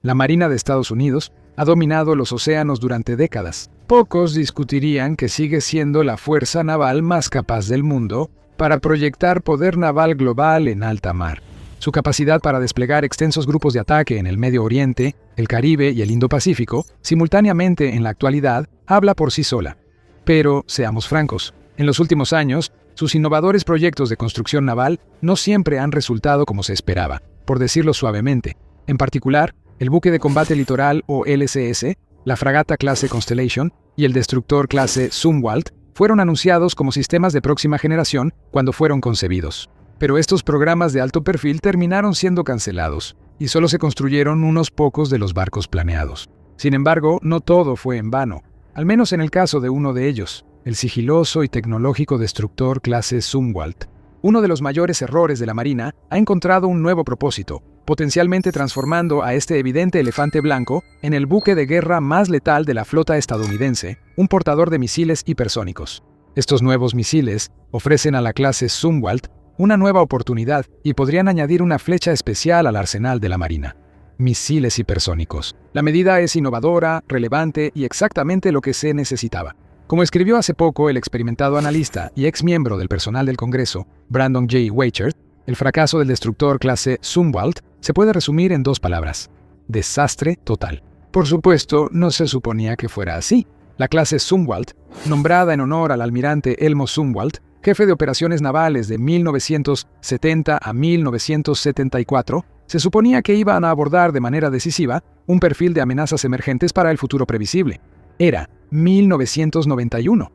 La Marina de Estados Unidos ha dominado los océanos durante décadas. Pocos discutirían que sigue siendo la fuerza naval más capaz del mundo para proyectar poder naval global en alta mar. Su capacidad para desplegar extensos grupos de ataque en el Medio Oriente, el Caribe y el Indo-Pacífico, simultáneamente en la actualidad, habla por sí sola. Pero, seamos francos, en los últimos años, sus innovadores proyectos de construcción naval no siempre han resultado como se esperaba, por decirlo suavemente. En particular, el buque de combate litoral o LCS, la fragata clase Constellation y el destructor clase Zumwalt fueron anunciados como sistemas de próxima generación cuando fueron concebidos. Pero estos programas de alto perfil terminaron siendo cancelados, y solo se construyeron unos pocos de los barcos planeados. Sin embargo, no todo fue en vano, al menos en el caso de uno de ellos, el sigiloso y tecnológico destructor clase Zumwalt. Uno de los mayores errores de la Marina ha encontrado un nuevo propósito, potencialmente transformando a este evidente elefante blanco en el buque de guerra más letal de la flota estadounidense, un portador de misiles hipersónicos. Estos nuevos misiles ofrecen a la clase Zumwalt una nueva oportunidad y podrían añadir una flecha especial al arsenal de la Marina. Misiles hipersónicos. La medida es innovadora, relevante y exactamente lo que se necesitaba. Como escribió hace poco el experimentado analista y ex miembro del personal del Congreso, Brandon J. Weichert, el fracaso del destructor clase Zumwalt se puede resumir en dos palabras: desastre total. Por supuesto, no se suponía que fuera así. La clase Zumwalt, nombrada en honor al almirante Elmo Zumwalt, jefe de operaciones navales de 1970 a 1974, se suponía que iban a abordar de manera decisiva un perfil de amenazas emergentes para el futuro previsible. Era 1991.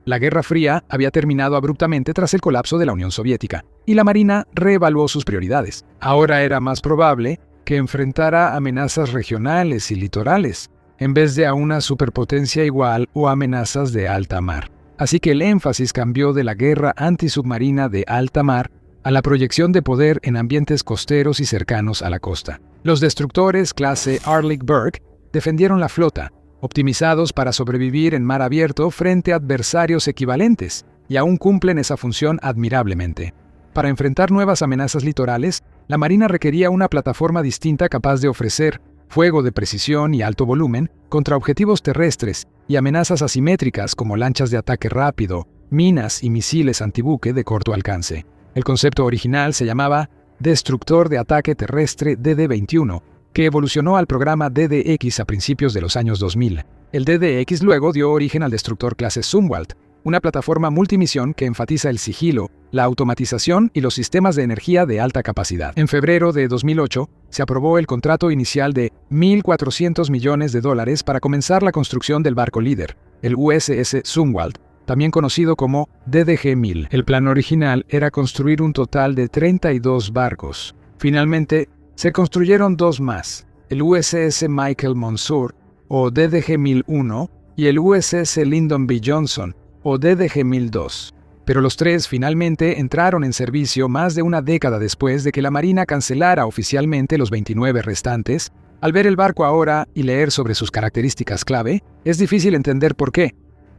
La Guerra Fría había terminado abruptamente tras el colapso de la Unión Soviética, y la Marina reevaluó sus prioridades. Ahora era más probable que enfrentara amenazas regionales y litorales, en vez de a una superpotencia igual o amenazas de alta mar. Así que el énfasis cambió de la guerra antisubmarina de alta mar a la proyección de poder en ambientes costeros y cercanos a la costa. Los destructores clase Arleigh Burke defendieron la flota, optimizados para sobrevivir en mar abierto frente a adversarios equivalentes, y aún cumplen esa función admirablemente. Para enfrentar nuevas amenazas litorales, la Marina requería una plataforma distinta capaz de ofrecer fuego de precisión y alto volumen contra objetivos terrestres y amenazas asimétricas como lanchas de ataque rápido, minas y misiles antibuque de corto alcance. El concepto original se llamaba Destructor de Ataque Terrestre DD-21, que evolucionó al programa DDX a principios de los años 2000. El DDX luego dio origen al destructor clase Zumwalt, una plataforma multimisión que enfatiza el sigilo, la automatización y los sistemas de energía de alta capacidad. En febrero de 2008, se aprobó el contrato inicial de $1.400 millones para comenzar la construcción del barco líder, el USS Zumwalt, también conocido como DDG-1000. El plan original era construir un total de 32 barcos. Finalmente, se construyeron dos más, el USS Michael Monsoor, o DDG-1001, y el USS Lyndon B. Johnson, o DDG-1002. Pero los tres finalmente entraron en servicio más de una década después de que la Marina cancelara oficialmente los 29 restantes. Al ver el barco ahora y leer sobre sus características clave, es difícil entender por qué.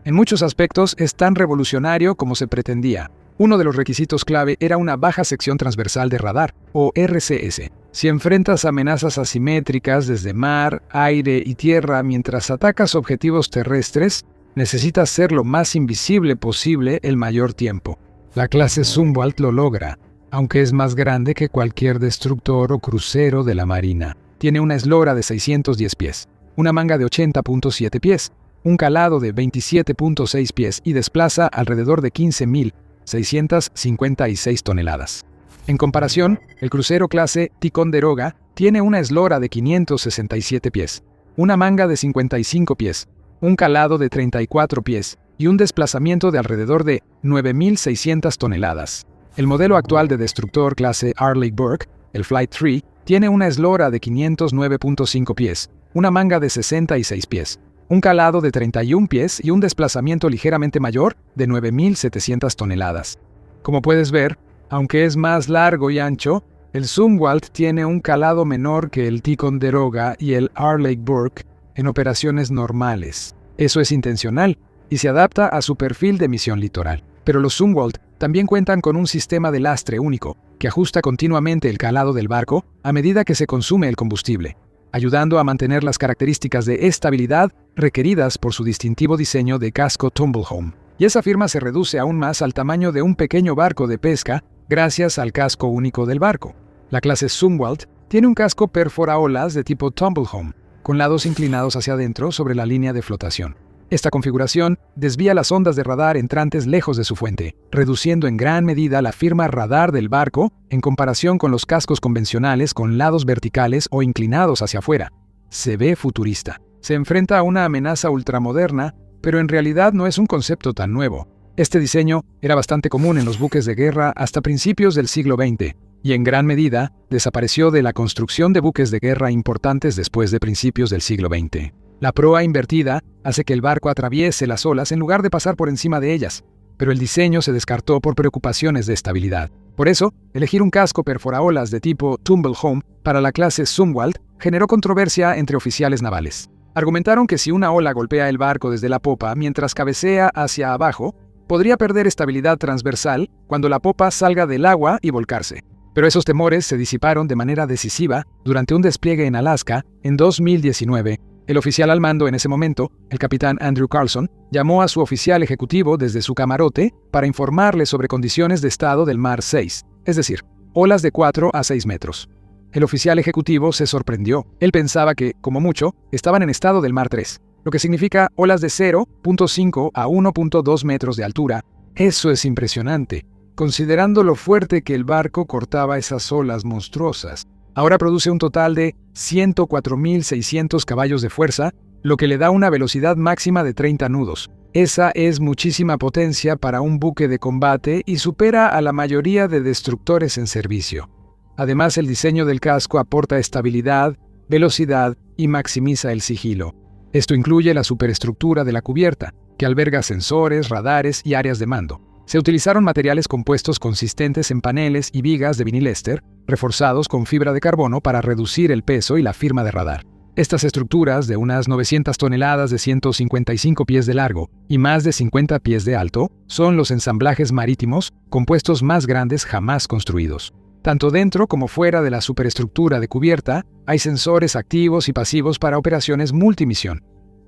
En muchos aspectos es tan revolucionario como se pretendía. Uno de los requisitos clave era una baja sección transversal de radar, o RCS. Si enfrentas amenazas asimétricas desde mar, aire y tierra mientras atacas objetivos terrestres, necesitas ser lo más invisible posible el mayor tiempo. La clase Zumwalt lo logra, aunque es más grande que cualquier destructor o crucero de la Marina. Tiene una eslora de 610 pies, una manga de 80.7 pies, un calado de 27.6 pies y desplaza alrededor de 15.656 toneladas. En comparación, el crucero clase Ticonderoga tiene una eslora de 567 pies, una manga de 55 pies, un calado de 34 pies y un desplazamiento de alrededor de 9.600 toneladas. El modelo actual de destructor clase Arleigh Burke, el Flight III, tiene una eslora de 509.5 pies, una manga de 66 pies, un calado de 31 pies y un desplazamiento ligeramente mayor de 9.700 toneladas. Como puedes ver, aunque es más largo y ancho, el Zumwalt tiene un calado menor que el Ticonderoga y el Arleigh Burke en operaciones normales. Eso es intencional y se adapta a su perfil de misión litoral. Pero los Zumwalt también cuentan con un sistema de lastre único, que ajusta continuamente el calado del barco a medida que se consume el combustible. ayudando a mantener las características de estabilidad requeridas por su distintivo diseño de casco Tumble Home. Y esa firma se reduce aún más al tamaño de un pequeño barco de pesca gracias al casco único del barco. La clase Zumwalt tiene un casco perforaolas de tipo Tumble Home, con lados inclinados hacia adentro sobre la línea de flotación. Esta configuración desvía las ondas de radar entrantes lejos de su fuente, reduciendo en gran medida la firma radar del barco en comparación con los cascos convencionales con lados verticales o inclinados hacia afuera. Se ve futurista. Se enfrenta a una amenaza ultramoderna, pero en realidad no es un concepto tan nuevo. Este diseño era bastante común en los buques de guerra hasta principios del siglo XX, y en gran medida desapareció de la construcción de buques de guerra importantes después de principios del siglo XX. La proa invertida hace que el barco atraviese las olas en lugar de pasar por encima de ellas, pero el diseño se descartó por preocupaciones de estabilidad. Por eso, elegir un casco perforaolas de tipo Tumble Home para la clase Zumwalt generó controversia entre oficiales navales. Argumentaron que si una ola golpea el barco desde la popa mientras cabecea hacia abajo, podría perder estabilidad transversal cuando la popa salga del agua y volcarse. Pero esos temores se disiparon de manera decisiva durante un despliegue en Alaska en 2019. El oficial al mando en ese momento, el capitán Andrew Carlson, llamó a su oficial ejecutivo desde su camarote para informarle sobre condiciones de estado del mar 6, es decir, olas de 4 a 6 metros. El oficial ejecutivo se sorprendió. Él pensaba que, como mucho, estaban en estado del mar 3, lo que significa olas de 0.5 a 1.2 metros de altura. Eso es impresionante, considerando lo fuerte que el barco cortaba esas olas monstruosas. Ahora produce un total de 104.600 caballos de fuerza, lo que le da una velocidad máxima de 30 nudos. Esa es muchísima potencia para un buque de combate y supera a la mayoría de destructores en servicio. Además, el diseño del casco aporta estabilidad, velocidad y maximiza el sigilo. Esto incluye la superestructura de la cubierta, que alberga sensores, radares y áreas de mando. Se utilizaron materiales compuestos consistentes en paneles y vigas de vinilester, reforzados con fibra de carbono para reducir el peso y la firma de radar. Estas estructuras, de unas 900 toneladas de 155 pies de largo y más de 50 pies de alto, son los ensamblajes marítimos compuestos más grandes jamás construidos. Tanto dentro como fuera de la superestructura de cubierta, hay sensores activos y pasivos para operaciones multimisión,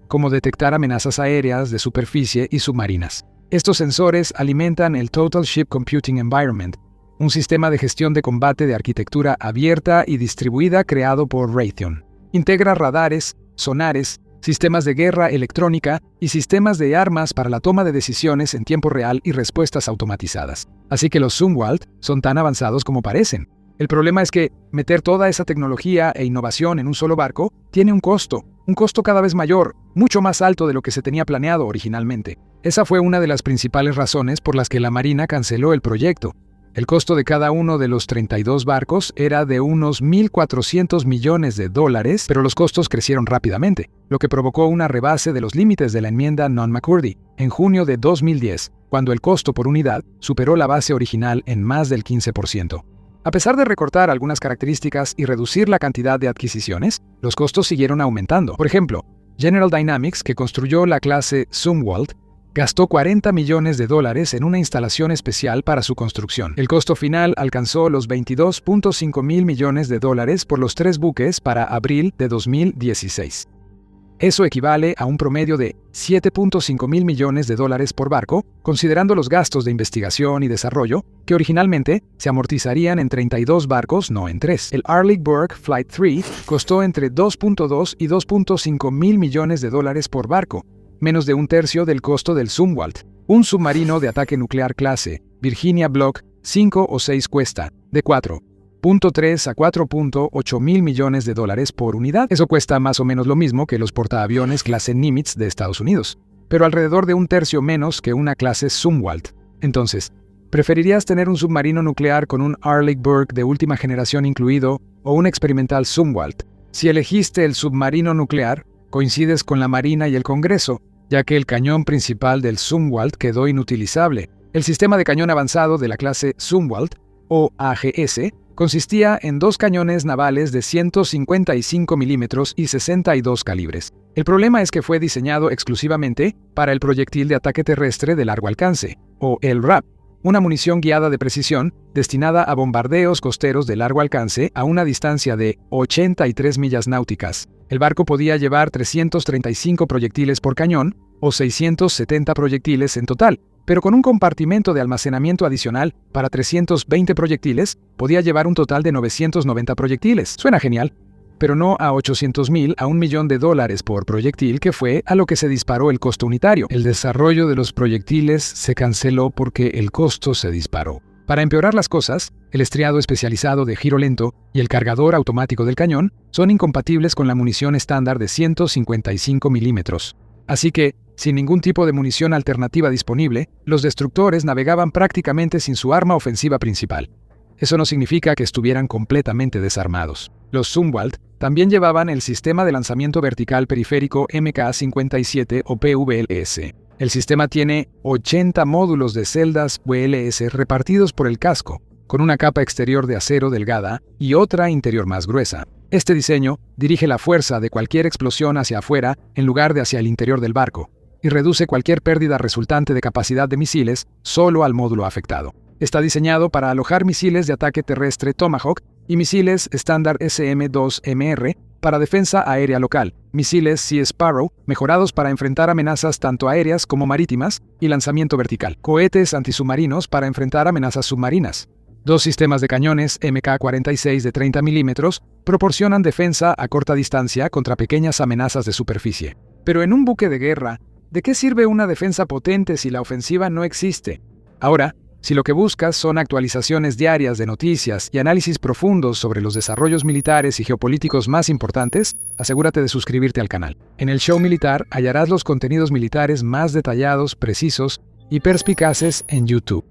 como detectar amenazas aéreas, de superficie y submarinas. Estos sensores alimentan el Total Ship Computing Environment, un sistema de gestión de combate de arquitectura abierta y distribuida creado por Raytheon. Integra radares, sonares, sistemas de guerra electrónica y sistemas de armas para la toma de decisiones en tiempo real y respuestas automatizadas. Así que los Zumwalt son tan avanzados como parecen. El problema es que meter toda esa tecnología e innovación en un solo barco tiene un costo cada vez mayor, mucho más alto de lo que se tenía planeado originalmente. Esa fue una de las principales razones por las que la Marina canceló el proyecto. El costo de cada uno de los 32 barcos era de unos $1.400 millones, pero los costos crecieron rápidamente, lo que provocó una rebase de los límites de la enmienda Non-McCurdy en junio de 2010, cuando el costo por unidad superó la base original en más del 15%. A pesar de recortar algunas características y reducir la cantidad de adquisiciones, los costos siguieron aumentando. Por ejemplo, General Dynamics, que construyó la clase Zumwalt, gastó $40 millones en una instalación especial para su construcción. El costo final alcanzó los $22.5 mil millones por los 3 buques para abril de 2016. Eso equivale a un promedio de $7.5 mil millones por barco, considerando los gastos de investigación y desarrollo, que originalmente se amortizarían en 32 barcos, no en 3. El Arleigh Burke Flight 3 costó entre $2.2 y $2.5 mil millones por barco, menos de un tercio del costo del Zumwalt. Un submarino de ataque nuclear clase Virginia Block 5 o 6 cuesta de $4.3 a $4.8 mil millones por unidad. Eso cuesta más o menos lo mismo que los portaaviones clase Nimitz de Estados Unidos, pero alrededor de un tercio menos que una clase Zumwalt. Entonces, ¿preferirías tener un submarino nuclear con un Arleigh Burke de última generación incluido o un experimental Zumwalt? Si elegiste el submarino nuclear, coincides con la Marina y el Congreso, ya que el cañón principal del Zumwalt quedó inutilizable. El sistema de cañón avanzado de la clase Zumwalt, o AGS, consistía en 2 cañones navales de 155 milímetros y 62 calibres. El problema es que fue diseñado exclusivamente para el proyectil de ataque terrestre de largo alcance, o LRAP, una munición guiada de precisión destinada a bombardeos costeros de largo alcance a una distancia de 83 millas náuticas. El barco podía llevar 335 proyectiles por cañón o 670 proyectiles en total, pero con un compartimento de almacenamiento adicional para 320 proyectiles, podía llevar un total de 990 proyectiles. Suena genial, pero no a 800,000 a $1,000,000 por proyectil, que fue a lo que se disparó el costo unitario. El desarrollo de los proyectiles se canceló porque el costo se disparó. Para empeorar las cosas, el estriado especializado de giro lento y el cargador automático del cañón son incompatibles con la munición estándar de 155 milímetros. Así que, sin ningún tipo de munición alternativa disponible, los destructores navegaban prácticamente sin su arma ofensiva principal. Eso no significa que estuvieran completamente desarmados. Los Zumwalt también llevaban el sistema de lanzamiento vertical periférico MK-57 o PVLS. El sistema tiene 80 módulos de celdas VLS repartidos por el casco, con una capa exterior de acero delgada y otra interior más gruesa. Este diseño dirige la fuerza de cualquier explosión hacia afuera en lugar de hacia el interior del barco, y reduce cualquier pérdida resultante de capacidad de misiles solo al módulo afectado. Está diseñado para alojar misiles de ataque terrestre Tomahawk y misiles estándar SM-2MR para defensa aérea local, misiles Sea Sparrow mejorados para enfrentar amenazas tanto aéreas como marítimas y lanzamiento vertical, cohetes antisubmarinos para enfrentar amenazas submarinas. Dos sistemas de cañones MK-46 de 30 milímetros proporcionan defensa a corta distancia contra pequeñas amenazas de superficie. Pero en un buque de guerra, ¿de qué sirve una defensa potente si la ofensiva no existe? Ahora, si lo que buscas son actualizaciones diarias de noticias y análisis profundos sobre los desarrollos militares y geopolíticos más importantes, asegúrate de suscribirte al canal. En el Show Militar hallarás los contenidos militares más detallados, precisos y perspicaces en YouTube.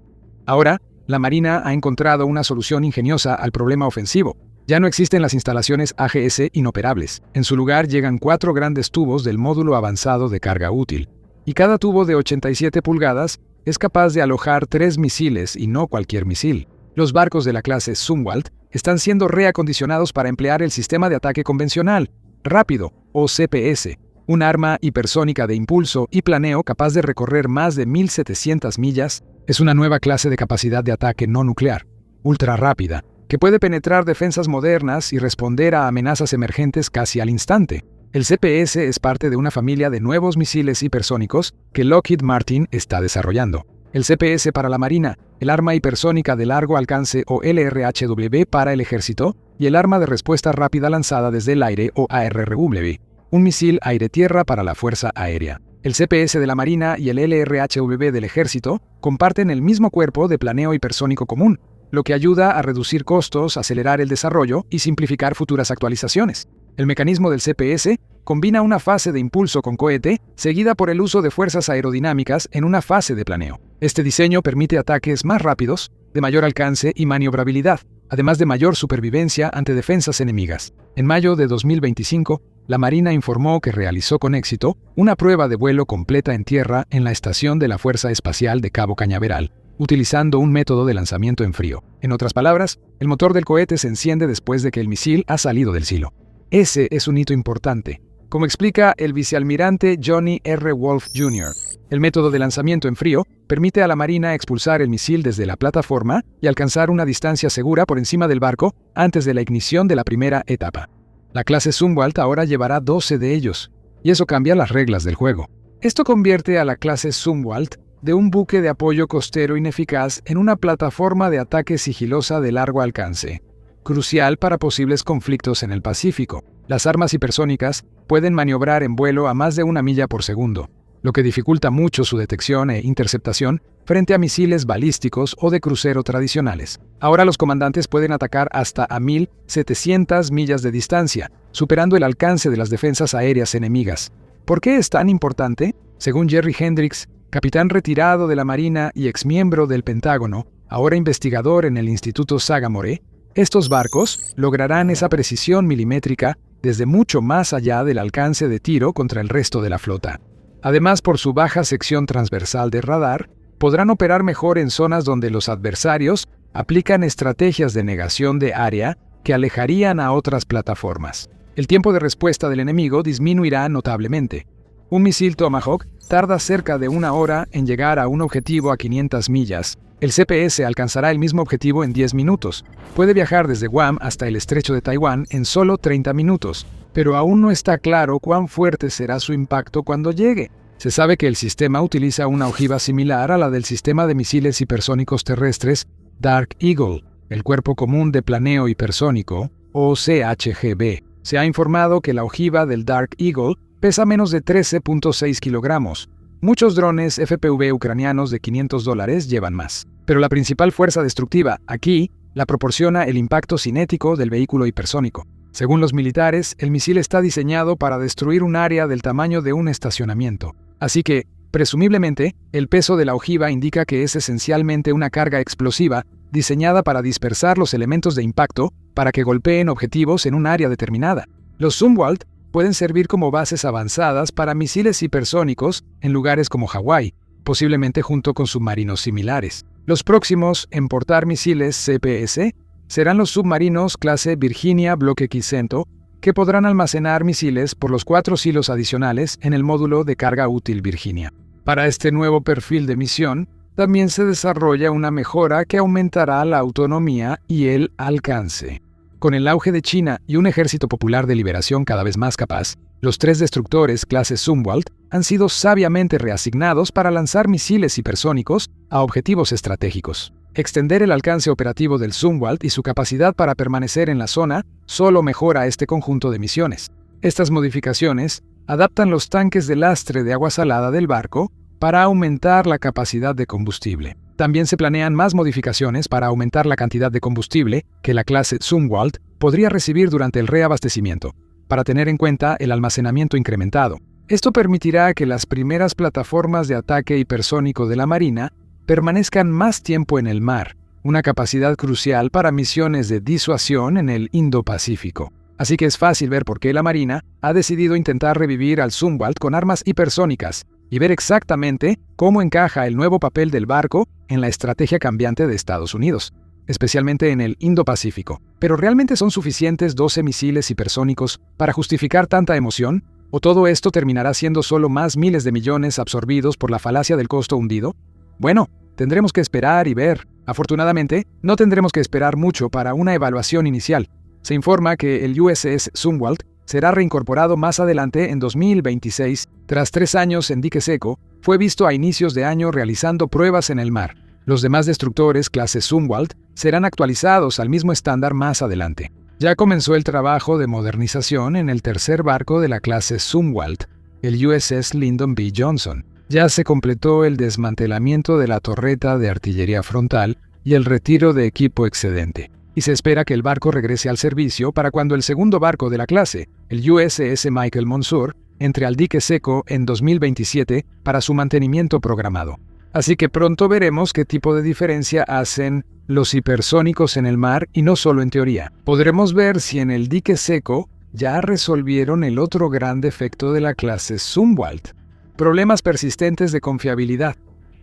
Ahora, la Marina ha encontrado una solución ingeniosa al problema ofensivo. Ya no existen las instalaciones AGS inoperables. En su lugar llegan 4 grandes tubos del módulo avanzado de carga útil, y cada tubo de 87 pulgadas es capaz de alojar 3 misiles y no cualquier misil. Los barcos de la clase Zumwalt están siendo reacondicionados para emplear el sistema de ataque convencional, rápido, o CPS, un arma hipersónica de impulso y planeo capaz de recorrer más de 1,700 millas. Es una nueva clase de capacidad de ataque no nuclear, ultra rápida, que puede penetrar defensas modernas y responder a amenazas emergentes casi al instante. El CPS es parte de una familia de nuevos misiles hipersónicos que Lockheed Martin está desarrollando. El CPS para la Marina, el arma hipersónica de largo alcance o LRHW para el Ejército y el arma de respuesta rápida lanzada desde el aire o ARRW, un misil aire-tierra para la Fuerza Aérea. El CPS de la Marina y el LRHW del Ejército comparten el mismo cuerpo de planeo hipersónico común, lo que ayuda a reducir costos, acelerar el desarrollo y simplificar futuras actualizaciones. El mecanismo del CPS combina una fase de impulso con cohete, seguida por el uso de fuerzas aerodinámicas en una fase de planeo. Este diseño permite ataques más rápidos, de mayor alcance y maniobrabilidad, además de mayor supervivencia ante defensas enemigas. En mayo de 2025, la Marina informó que realizó con éxito una prueba de vuelo completa en tierra en la estación de la Fuerza Espacial de Cabo Cañaveral, utilizando un método de lanzamiento en frío. En otras palabras, el motor del cohete se enciende después de que el misil ha salido del silo. Ese es un hito importante. Como explica el vicealmirante Johnny R. Wolf Jr., el método de lanzamiento en frío permite a la Marina expulsar el misil desde la plataforma y alcanzar una distancia segura por encima del barco antes de la ignición de la primera etapa. La clase Zumwalt ahora llevará 12 de ellos, y eso cambia las reglas del juego. Esto convierte a la clase Zumwalt de un buque de apoyo costero ineficaz en una plataforma de ataque sigilosa de largo alcance, crucial para posibles conflictos en el Pacífico. Las armas hipersónicas pueden maniobrar en vuelo a más de 1 milla por segundo, lo que dificulta mucho su detección e interceptación frente a misiles balísticos o de crucero tradicionales. Ahora los comandantes pueden atacar hasta a 1,700 millas de distancia, superando el alcance de las defensas aéreas enemigas. ¿Por qué es tan importante? Según Jerry Hendricks, capitán retirado de la Marina y exmiembro del Pentágono, ahora investigador en el Instituto Sagamore, estos barcos lograrán esa precisión milimétrica desde mucho más allá del alcance de tiro contra el resto de la flota. Además, por su baja sección transversal de radar, podrán operar mejor en zonas donde los adversarios aplican estrategias de negación de área que alejarían a otras plataformas. El tiempo de respuesta del enemigo disminuirá notablemente. Un misil Tomahawk tarda cerca de 1 hora en llegar a un objetivo a 500 millas, El CPS alcanzará el mismo objetivo en 10 minutos. Puede viajar desde Guam hasta el estrecho de Taiwán en solo 30 minutos, pero aún no está claro cuán fuerte será su impacto cuando llegue. Se sabe que el sistema utiliza una ojiva similar a la del sistema de misiles hipersónicos terrestres Dark Eagle, el Cuerpo Común de Planeo Hipersónico, o CHGB. Se ha informado que la ojiva del Dark Eagle pesa menos de 13.6 kilogramos. Muchos drones FPV ucranianos de $500 llevan más. Pero la principal fuerza destructiva aquí la proporciona el impacto cinético del vehículo hipersónico. Según los militares, el misil está diseñado para destruir un área del tamaño de un estacionamiento. Así que, presumiblemente, el peso de la ojiva indica que es esencialmente una carga explosiva diseñada para dispersar los elementos de impacto para que golpeen objetivos en un área determinada. Los Zumwalt pueden servir como bases avanzadas para misiles hipersónicos en lugares como Hawái, posiblemente junto con submarinos similares. Los próximos en portar misiles CPS serán los submarinos clase Virginia Bloque Quisento, que podrán almacenar misiles por los 4 silos adicionales en el módulo de carga útil Virginia. Para este nuevo perfil de misión, también se desarrolla una mejora que aumentará la autonomía y el alcance. Con el auge de China y un ejército popular de liberación cada vez más capaz, los 3 destructores clase Zumwalt han sido sabiamente reasignados para lanzar misiles hipersónicos a objetivos estratégicos. Extender el alcance operativo del Zumwalt y su capacidad para permanecer en la zona solo mejora este conjunto de misiones. Estas modificaciones adaptan los tanques de lastre de agua salada del barco para aumentar la capacidad de combustible. También se planean más modificaciones para aumentar la cantidad de combustible que la clase Zumwalt podría recibir durante el reabastecimiento, para tener en cuenta el almacenamiento incrementado. Esto permitirá que las primeras plataformas de ataque hipersónico de la Marina permanezcan más tiempo en el mar, una capacidad crucial para misiones de disuasión en el Indo-Pacífico. Así que es fácil ver por qué la Marina ha decidido intentar revivir al Zumwalt con armas hipersónicas y ver exactamente cómo encaja el nuevo papel del barco en la estrategia cambiante de Estados Unidos, especialmente en el Indo-Pacífico. ¿Pero realmente son suficientes 12 misiles hipersónicos para justificar tanta emoción? ¿O todo esto terminará siendo solo más miles de millones absorbidos por la falacia del costo hundido? Bueno, tendremos que esperar y ver. Afortunadamente, no tendremos que esperar mucho para una evaluación inicial. Se informa que el USS Zumwalt será reincorporado más adelante en 2026. Tras 3 años en dique seco, fue visto a inicios de año realizando pruebas en el mar. Los demás destructores clase Zumwalt serán actualizados al mismo estándar más adelante. Ya comenzó el trabajo de modernización en el tercer barco de la clase Zumwalt, el USS Lyndon B. Johnson. Ya se completó el desmantelamiento de la torreta de artillería frontal y el retiro de equipo excedente, y se espera que el barco regrese al servicio para cuando el segundo barco de la clase, el USS Michael Monsoor, entre al dique seco en 2027 para su mantenimiento programado. Así que pronto veremos qué tipo de diferencia hacen los hipersónicos en el mar y no solo en teoría. Podremos ver si en el dique seco ya resolvieron el otro gran defecto de la clase Zumwalt: problemas persistentes de confiabilidad.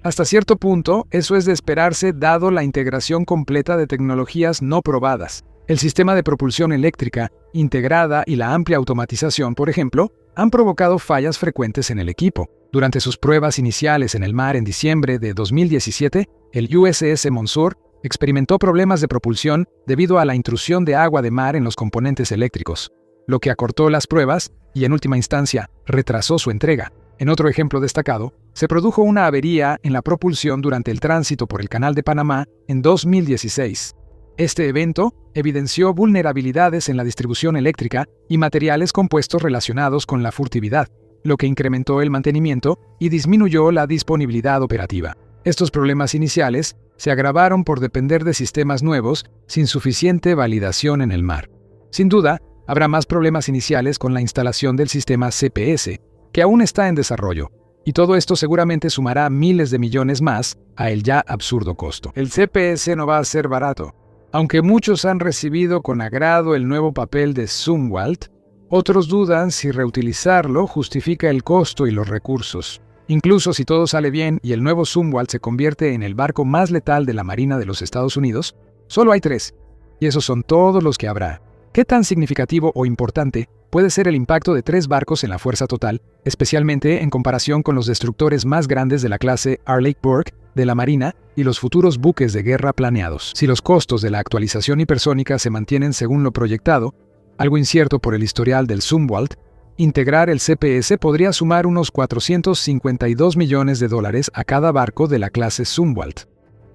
Hasta cierto punto, eso es de esperarse dado la integración completa de tecnologías no probadas. El sistema de propulsión eléctrica integrada y la amplia automatización, por ejemplo, han provocado fallas frecuentes en el equipo. Durante sus pruebas iniciales en el mar en diciembre de 2017, el USS Monsoor experimentó problemas de propulsión debido a la intrusión de agua de mar en los componentes eléctricos, lo que acortó las pruebas y, en última instancia, retrasó su entrega. En otro ejemplo destacado, se produjo una avería en la propulsión durante el tránsito por el Canal de Panamá en 2016. Este evento evidenció vulnerabilidades en la distribución eléctrica y materiales compuestos relacionados con la furtividad, lo que incrementó el mantenimiento y disminuyó la disponibilidad operativa. Estos problemas iniciales se agravaron por depender de sistemas nuevos sin suficiente validación en el mar. Sin duda, habrá más problemas iniciales con la instalación del sistema CPS, que aún está en desarrollo, y todo esto seguramente sumará miles de millones más a el ya absurdo costo. El CPS no va a ser barato. Aunque muchos han recibido con agrado el nuevo papel de Zumwalt, otros dudan si reutilizarlo justifica el costo y los recursos. Incluso si todo sale bien y el nuevo Zumwalt se convierte en el barco más letal de la Marina de los Estados Unidos, solo hay 3, y esos son todos los que habrá. ¿Qué tan significativo o importante puede ser el impacto de 3 barcos en la fuerza total, especialmente en comparación con los destructores más grandes de la clase Arleigh Burke de la Marina y los futuros buques de guerra planeados. Si los costos de la actualización hipersónica se mantienen según lo proyectado, algo incierto por el historial del Zumwalt, integrar el CPS podría sumar unos $452 millones a cada barco de la clase Zumwalt.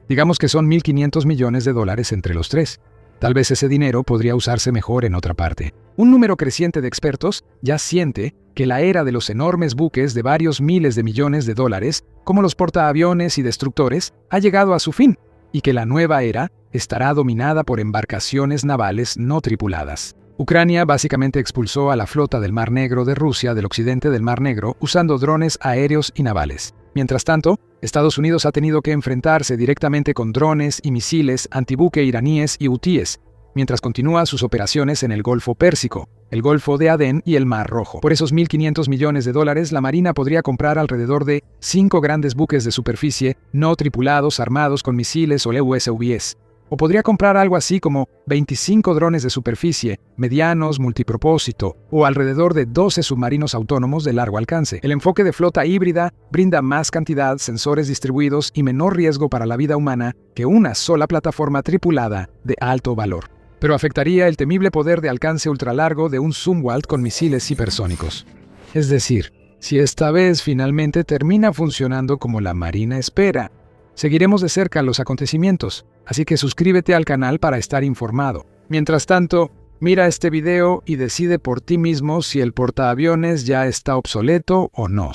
Digamos que son $1.500 millones entre los tres. Tal vez ese dinero podría usarse mejor en otra parte. Un número creciente de expertos ya siente que la era de los enormes buques de varios miles de millones de dólares, como los portaaviones y destructores, ha llegado a su fin, y que la nueva era estará dominada por embarcaciones navales no tripuladas. Ucrania básicamente expulsó a la flota del Mar Negro de Rusia del occidente del Mar Negro usando drones aéreos y navales. Mientras tanto, Estados Unidos ha tenido que enfrentarse directamente con drones y misiles antibuque iraníes y hutíes, mientras continúa sus operaciones en el Golfo Pérsico, el Golfo de Adén y el Mar Rojo. Por esos $1.500 millones, la Marina podría comprar alrededor de 5 grandes buques de superficie no tripulados armados con misiles o USVs. O podría comprar algo así como 25 drones de superficie, medianos, multipropósito, o alrededor de 12 submarinos autónomos de largo alcance. El enfoque de flota híbrida brinda más cantidad, sensores distribuidos y menor riesgo para la vida humana que una sola plataforma tripulada de alto valor. Pero afectaría el temible poder de alcance ultralargo de un Zumwalt con misiles hipersónicos. Es decir, si esta vez finalmente termina funcionando como la Marina espera. Seguiremos de cerca los acontecimientos, así que suscríbete al canal para estar informado. Mientras tanto, mira este video y decide por ti mismo si el portaaviones ya está obsoleto o no.